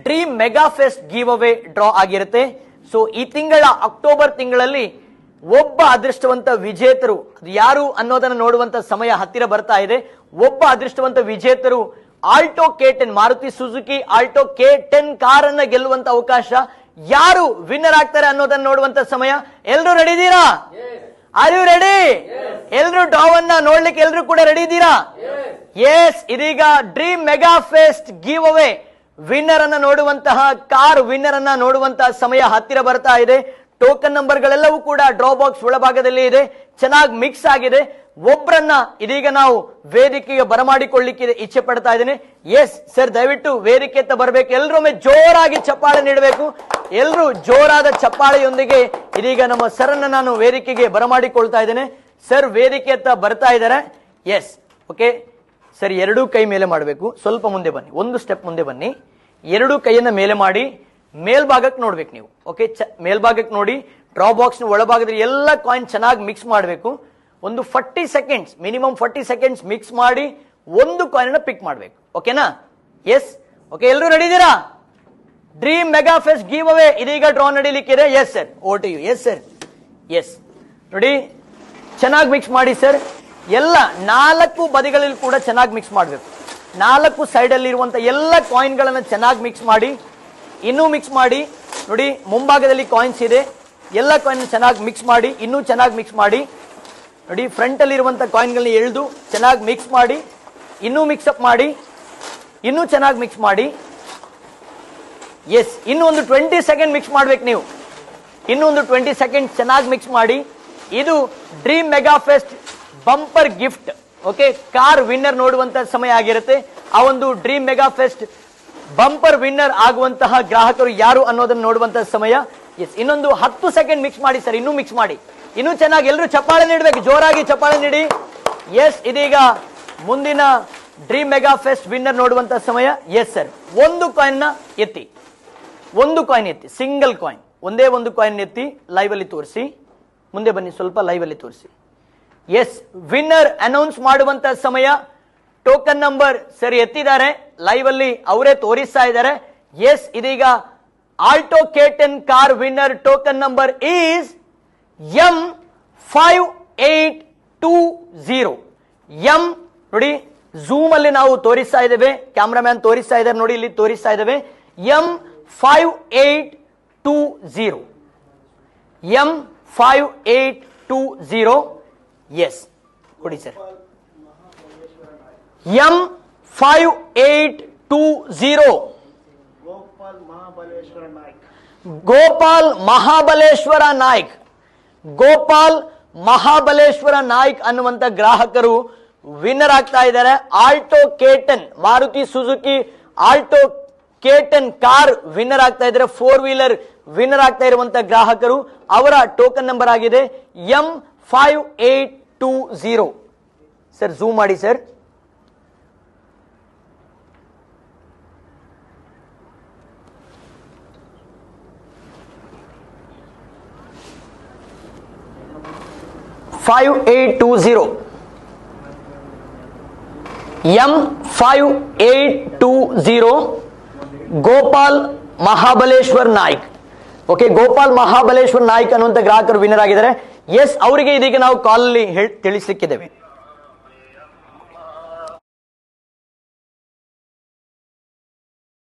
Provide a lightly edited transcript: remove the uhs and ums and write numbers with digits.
Dream mega fest give away draw ಆಗಿರುತ್ತೆ. So ಈ ತಿಂಗಳ ಅಕ್ಟೋಬರ್ ತಿಂಗಳಲ್ಲಿ ಒಬ್ಬ ಅದೃಷ್ಟವಂತ ವಿಜೇತರು ಅದು ಯಾರು ಅನ್ನೋದನ್ನ ನೋಡುವಂತ ಸಮಯ ಹತ್ತಿರ ಬರ್ತಾ ಇದೆ. ಒಬ್ಬ ಅದೃಷ್ಟವಂತ ವಿಜೇತರು Alto K10 Maruti Suzuki Alto K10 car ಅನ್ನ ಗೆಲ್ಲುವಂತ ಅವಕಾಶ. ಯಾರು ವಿನ್ನರ್ ಆಗ್ತಾರೆ ಅನ್ನೋದನ್ನ ನೋಡುವಂತ ಸಮಯ. ಎಲ್ರು ರೆಡಿ ಇದ್ದೀರಾ? Are you ready? ಎಲ್ರು ಡ್ರಾವನ್ನ ನೋಡ್ಲಿಕ್ಕೆ ಎಲ್ರು ಕೂಡ ರೆಡಿ ಇದ್ದೀರಾ? ಎಸ್, ಇದೀಗ dream mega fest giveaway winner ಅನ್ನ ನೋಡುವಂತಹ ಕಾರ್ ವಿನ್ನರ್ ಅನ್ನ ನೋಡುವಂತಹ ಸಮಯ ಹತ್ತಿರ ಬರ್ತಾ ಇದೆ. ಟೋಕನ್ ನಂಬರ್ ಗಳೆಲ್ಲವೂ ಕೂಡ ಡ್ರಾ ಬಾಕ್ಸ್ ಒಳಭಾಗದಲ್ಲಿ ಇದೆ. ಚೆನ್ನಾಗಿ ಮಿಕ್ಸ್ ಆಗಿದೆ. ಒಬ್ಬರನ್ನ ಇದೀಗ ನಾವು ವೇದಿಕೆಗೆ ಬರಮಾಡಿಕೊಳ್ಳಿಕ್ಕೆ ಇಚ್ಛೆ ಪಡ್ತಾ ಇದ್ದೇನೆ. ಎಸ್ ಸರ್, ದಯವಿಟ್ಟು ವೇದಿಕೆ ಹತ್ತ ಬರಬೇಕು. ಎಲ್ಲರೊಮ್ಮೆ ಜೋರಾಗಿ ಚಪ್ಪಾಳೆ ನೀಡಬೇಕು. ಎಲ್ಲರೂ ಜೋರಾದ ಚಪ್ಪಾಳೆಯೊಂದಿಗೆ ಇದೀಗ ನಮ್ಮ ಸರ್ ಅನ್ನ ನಾನು ವೇದಿಕೆಗೆ ಬರಮಾಡಿಕೊಳ್ತಾ ಇದ್ದೇನೆ. ಸರ್ ವೇದಿಕೆ ಹತ್ತ ಬರ್ತಾ ಇದ್ದಾರೆ. ಎಸ್, ಓಕೆ ಸರ್, ಎರಡೂ ಕೈ ಮೇಲೆ ಮಾಡಬೇಕು. ಸ್ವಲ್ಪ ಮುಂದೆ ಬನ್ನಿ, ಒಂದು ಸ್ಟೆಪ್ ಮುಂದೆ ಬನ್ನಿ. ಎರಡೂ ಕೈಯನ್ನ ಮೇಲೆ ಮಾಡಿ ಮೇಲ್ಭಾಗಕ್ಕೆ ನೋಡ್ಬೇಕು ನೀವು. ಓಕೆ, ಮೇಲ್ಭಾಗಕ್ಕೆ ನೋಡಿ. ಡ್ರಾ ಬಾಕ್ಸ್ ಒಳಭಾಗದಲ್ಲಿ ಎಲ್ಲ ಕಾಯಿನ್ ಚೆನ್ನಾಗಿ ಮಿಕ್ಸ್ ಮಾಡಬೇಕು. ಒಂದು 40 ಸೆಕೆಂಡ್ಸ್, ಮಿನಿಮಮ್ 40 ಸೆಕೆಂಡ್ಸ್ ಮಿಕ್ಸ್ ಮಾಡಿ ಒಂದು ಕಾಯಿನ್ ಅನ್ನ ಪಿಕ್ ಮಾಡಬೇಕು. ಓಕೆನಾ? ಎಸ್, ಓಕೆ, ಎಲ್ಲರೂ ರೆಡಿ ಇದ್ದೀರಾ? Dream mega fest giveaway ಇದೀಗ ಡ್ರಾ ನಡೀಲಿಕ್ಕಿದೆ. Yes sir, over to you. Yes sir, yes ನೋಡಿ, ಚೆನ್ನಾಗಿ ಮಿಕ್ಸ್ ಮಾಡಿ ಸರ್. ಎಲ್ಲ 4 ಬದಿಗಳಲ್ಲಿ ಕೂಡ ಚೆನ್ನಾಗಿ ಮಿಕ್ಸ್ ಮಾಡಬೇಕು. 4 ಸೈಡ್ ಅಲ್ಲಿ ಇರುವಂತ ಎಲ್ಲ ಕಾಯಿನ್ ಗಳನ್ನ ಚೆನ್ನಾಗಿ ಮಿಕ್ಸ್ ಮಾಡಿ. ಇನ್ನೂ ಮಿಕ್ಸ್ ಮಾಡಿ ನೋಡಿ. ಮುಂಭಾಗದಲ್ಲಿ ಕಾಯಿನ್ಸ್ ಇದೆ. ಎಲ್ಲ ಕಾಯಿನ್ ಚೆನ್ನಾಗಿ ಮಿಕ್ಸ್ ಮಾಡಿ. ಇನ್ನೂ ಚೆನ್ನಾಗಿ ಮಿಕ್ಸ್ ಮಾಡಿ ನೋಡಿ. ಫ್ರಂಟ್ ಅಲ್ಲಿ ಇರುವಂತ ಕಾಯಿನ್ಗಳನ್ನ ಎಳೆದು ಚೆನ್ನಾಗಿ ಮಿಕ್ಸ್ ಮಾಡಿ. ಇನ್ನೂ ಮಿಕ್ಸ್ ಅಪ್ ಮಾಡಿ. ಇನ್ನೂ ಚೆನ್ನಾಗಿ ಮಿಕ್ಸ್ ಮಾಡಿ. ಎಸ್, ಇನ್ನೂ ಒಂದು 20 ಸೆಕೆಂಡ್ ಮಿಕ್ಸ್ ಮಾಡ್ಬೇಕು ನೀವು. ಇನ್ನೂ ಒಂದು 20 ಸೆಕೆಂಡ್ ಚೆನ್ನಾಗಿ ಮಿಕ್ಸ್ ಮಾಡಿ. ಇದು dream mega fest bumper gift. Okay, car winner ನೋಡುವಂತ ಸಮಯ ಆಗಿರುತ್ತೆ. ಆ ಒಂದು dream mega fest bumper winner ಆಗುವಂತಹ ಗ್ರಾಹಕರು ಯಾರು ಅನ್ನೋದನ್ನ ನೋಡುವಂತಹ ಸಮಯ. ಎಸ್, ಇನ್ನೊಂದು 10 ಸೆಕೆಂಡ್ ಮಿಕ್ಸ್ ಮಾಡಿ ಸರ್. ಇನ್ನೂ ಮಿಕ್ಸ್ ಮಾಡಿ. ಇನ್ನೂ ಚೆನ್ನಾಗಿ ಎಲ್ಲರೂ ಚಪ್ಪಾಳೆ ನೀಡಬೇಕು. ಜೋರಾಗಿ ಚಪ್ಪಾಳೆ ನೀಡಿ. ಎಸ್, ಇದೀಗ ಮುಂದಿನ ಡ್ರೀಮ್ ಮೆಗಾ ಫೆಸ್ಟ್ ವಿನ್ನರ್ ನೋಡುವಂತ ಸಮಯ. ಎಸ್ ಸರ್, ಒಂದು ಕಾಯಿನ್ ನ ಎತ್ತಿ. ಒಂದು ಕಾಯಿನ್ ಎತ್ತಿ, ಸಿಂಗಲ್ ಕಾಯಿನ್, ಒಂದೇ ಒಂದು ಕಾಯಿನ್ ಎತ್ತಿ ಲೈವ್ ಅಲ್ಲಿ ತೋರಿಸಿ. ಮುಂದೆ ಬನ್ನಿ, ಸ್ವಲ್ಪ ಲೈವ್ ಅಲ್ಲಿ ತೋರಿಸಿ. ಎಸ್, ವಿನ್ನರ್ ಅನೌನ್ಸ್ ಮಾಡುವಂತ ಸಮಯ. ಟೋಕನ್ ನಂಬರ್ ಸರಿ ಎತ್ತಿದ್ದಾರೆ, ಲೈವ್ ಅಲ್ಲಿ ಅವರೇ ತೋರಿಸ್ತಾ ಇದ್ದಾರೆ. ಎಸ್, ಇದೀಗ Alto K10 car winner token number is M5820. M ನೋಡಿ, ಝೂಮ್ ಅಲ್ಲಿ ನಾವು ತೋರಿಸ್ತಾ ಇದ್ದೇವೆ. ಕ್ಯಾಮ್ರಾಮ್ಯಾನ್ ತೋರಿಸ್ತಾ ಇದ್ದಾರೆ ನೋಡಿ, ಇಲ್ಲಿ ತೋರಿಸ್ತಾ ಇದ್ದೇವೆ. M5820. M5820. ಎಸ್, ಕೊಡಿ ಸರ್. M5820. ಗೋಪಾಲ್ ಮಹಾಬಲೇಶ್ವರ ನಾಯ್ಕ್. ಗೋಪಾಲ್ ಮಹಾಬಲೇಶ್ವರ ನಾಯ್ಕ್ ಅನ್ನುವಂತ ಗ್ರಾಹಕರು ವಿನ್ನರ್ ಆಗ್ತಾ ಇದ್ದಾರೆ. Alto K10 Maruti Suzuki Alto K10 car winner ಆಗ್ತಾ ಇದ್ದಾರೆ. 4 ವೀಲರ್ ವಿನ್ನರ್ ಆಗ್ತಾ ಇರುವಂತ ಗ್ರಾಹಕರು. ಅವರ ಟೋಕನ್ ನಂಬರ್ ಆಗಿದೆ M5820. ಸರ್ ಝೂಮ್ ಮಾಡಿ sir. M5820. M5820. Gopal Mahabaleshwar Naik. Okay, Gopal Mahabaleshwar Naik ಅನ್ನುವಂತ ಗ್ರಾಹಕರು ವಿನ್ನರ್ ಆಗಿದ್ದಾರೆ. ಎಸ್, ಅವರಿಗೆ ಇದೀಗ ನಾವು ಕಾಲ್ ಅಲ್ಲಿ ತಿಳಿಸಲಿಕ್ಕಿದ್ದೇವೆ.